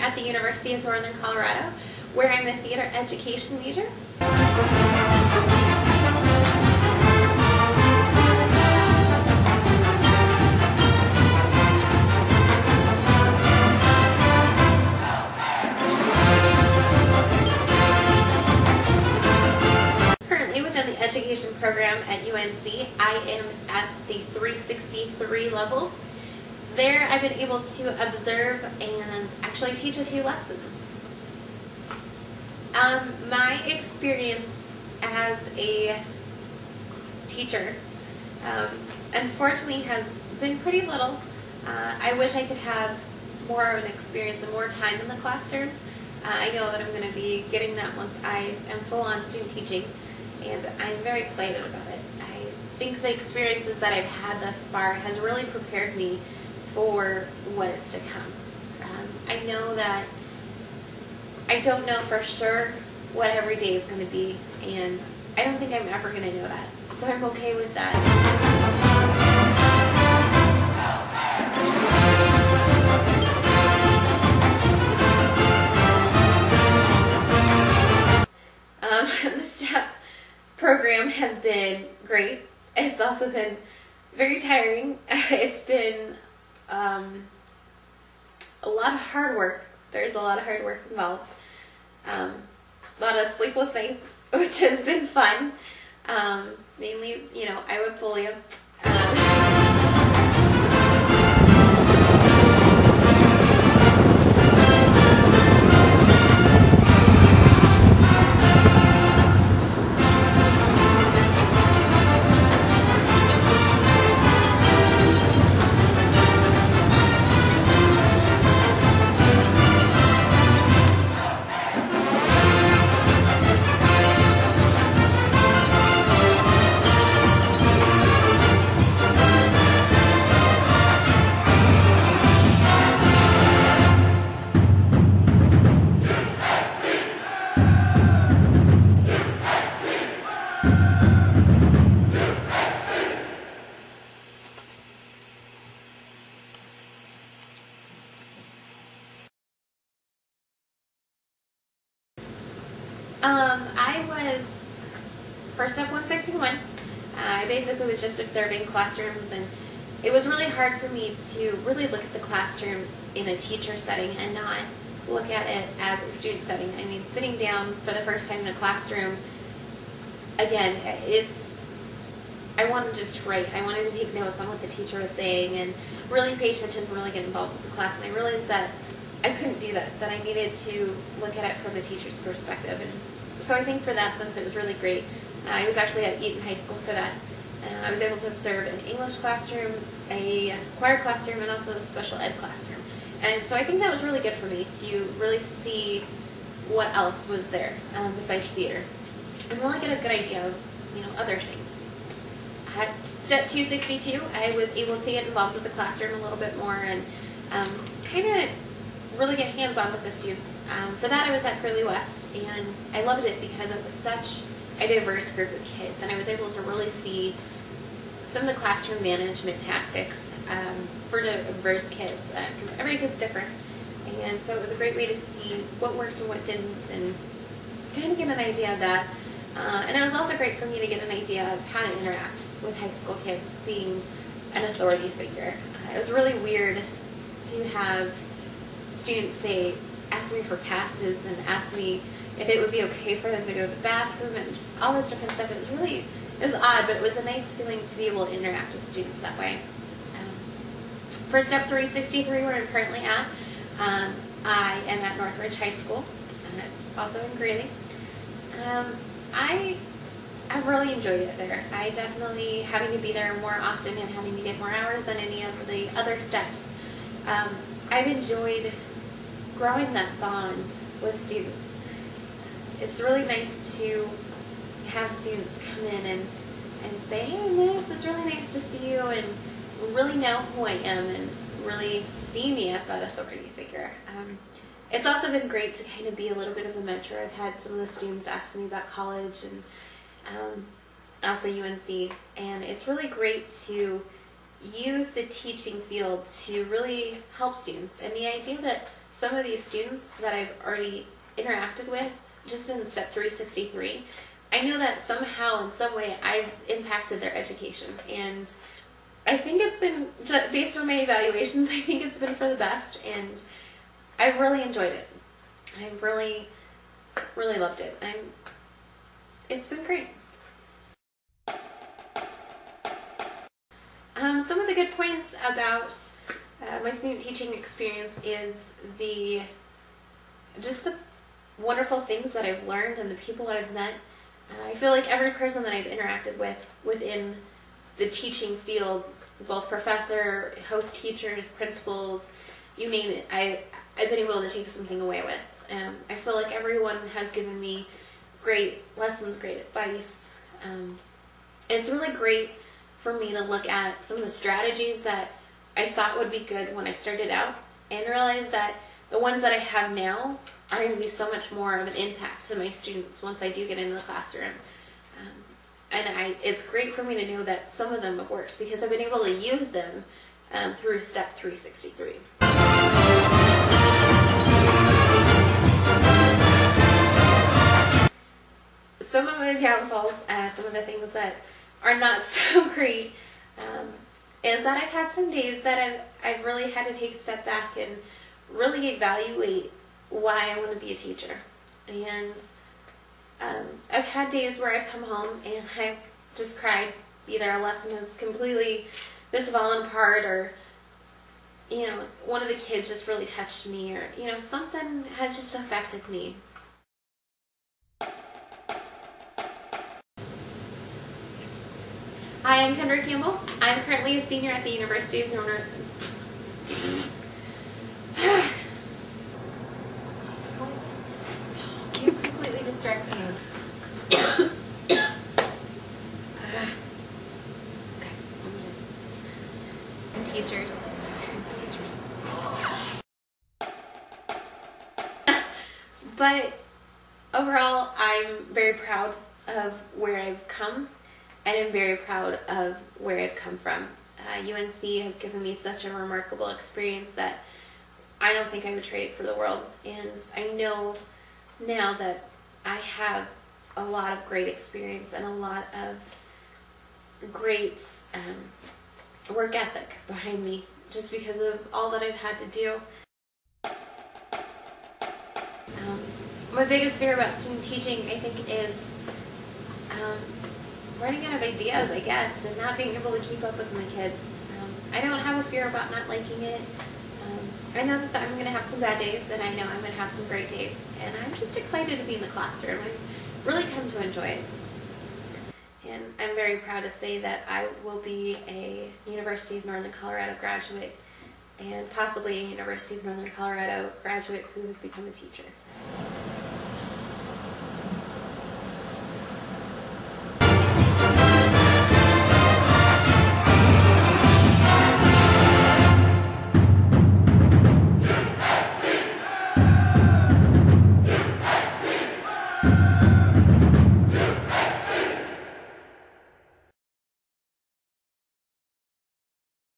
at the University of Northern Colorado, where I'm a theater education major. Currently within the education program at UNC, I am at the 363 level. There I've been able to observe and actually teach a few lessons. My experience as a teacher unfortunately has been pretty little. I wish I could have more of an experience and more time in the classroom. I know that I'm going to be getting that once I am full-on student teaching, and I'm very excited about it. I think the experiences that I've had thus far has really prepared me for what is to come. I know that I don't know for sure what every day is going to be, and I don't think I'm ever going to know that, so I'm okay with that. The STEP program has been great. It's also been very tiring. It's been a lot of hard work. There's a lot of hard work involved. A lot of sleepless nights, which has been fun. Mainly, I have polio. I was first up 161. I basically was just observing classrooms, and it was really hard for me to really look at the classroom in a teacher setting and not look at it as a student setting. I mean, sitting down for the first time in a classroom, again, I wanted to just write. I wanted to take notes on what the teacher was saying and really pay attention and really get involved with the class, and I realized that I couldn't do that I needed to look at it from the teacher's perspective. And so I think for that sense it was really great. I was actually at Eaton High School for that. I was able to observe an English classroom, a choir classroom, and also a special ed classroom. And so I think that was really good for me to really see what else was there besides theater, and really get a good idea of other things. At Step 262, I was able to get involved with the classroom a little bit more and kind of really get hands-on with the students. For that I was at Curly West, and I loved it because it was such a diverse group of kids, and I was able to really see some of the classroom management tactics for diverse kids, because every kid's different, and so it was a great way to see what worked and what didn't, and kind of get an idea of that. And it was also great for me to get an idea of how to interact with high school kids, being an authority figure. It was really weird to have students ask me for passes and ask me if it would be okay for them to go to the bathroom and just all this different stuff. It was odd, but it was a nice feeling to be able to interact with students that way. For Step 363, where I'm currently at, I am at Northridge High School, and it's also in Greeley. I've really enjoyed it there. I definitely, having to be there more often and having to get more hours than any of the other steps, I've enjoyed growing that bond with students. It's really nice to have students come in and say, hey Miss, it's really nice to see you, and really know who I am and really see me as that authority figure. It's also been great to kind of be a little bit of a mentor. I've had some of the students ask me about college and also UNC, and it's really great to use the teaching field to really help students. And the idea that some of these students that I've already interacted with just in Step 363, I know that somehow, in some way, I've impacted their education. And I think it's been, based on my evaluations, I think it's been for the best, and I've really enjoyed it. I've really, really loved it. It's been great. Some of the good points about my student teaching experience is just the wonderful things that I've learned and the people that I've met. I feel like every person that I've interacted with within the teaching field, both professor, host teachers, principals, you name it, I've been able to take something away with. I feel like everyone has given me great lessons, great advice. It's really great for me to look at some of the strategies that I thought would be good when I started out and realize that the ones that I have now are going to be so much more of an impact to my students once I do get into the classroom. And it's great for me to know that some of them have worked because I've been able to use them through Step 363. Some of the downfalls, some of the things that are not so great, is that I've had some days that I've really had to take a step back and really evaluate why I want to be a teacher. And I've had days where I've come home and I've just cried. Either a lesson has completely just fallen apart, or one of the kids just really touched me, or something has just affected me. Hi, I'm Kendra Campbell. I'm currently a senior at the University of Northern. What? You're completely distracting me. Okay. And teachers. But overall, I'm very proud of where I've come, and I'm very proud of where I've come from. UNC has given me such a remarkable experience that I don't think I would trade it for the world. And I know now that I have a lot of great experience and a lot of great work ethic behind me just because of all that I've had to do. My biggest fear about student teaching, I think, is running out of ideas, I guess, and not being able to keep up with my kids. I don't have a fear about not liking it. I know that I'm going to have some bad days, and I know I'm going to have some great days, and I'm just excited to be in the classroom. I've really come to enjoy it. And I'm very proud to say that I will be a University of Northern Colorado graduate, and possibly a University of Northern Colorado graduate who has become a teacher.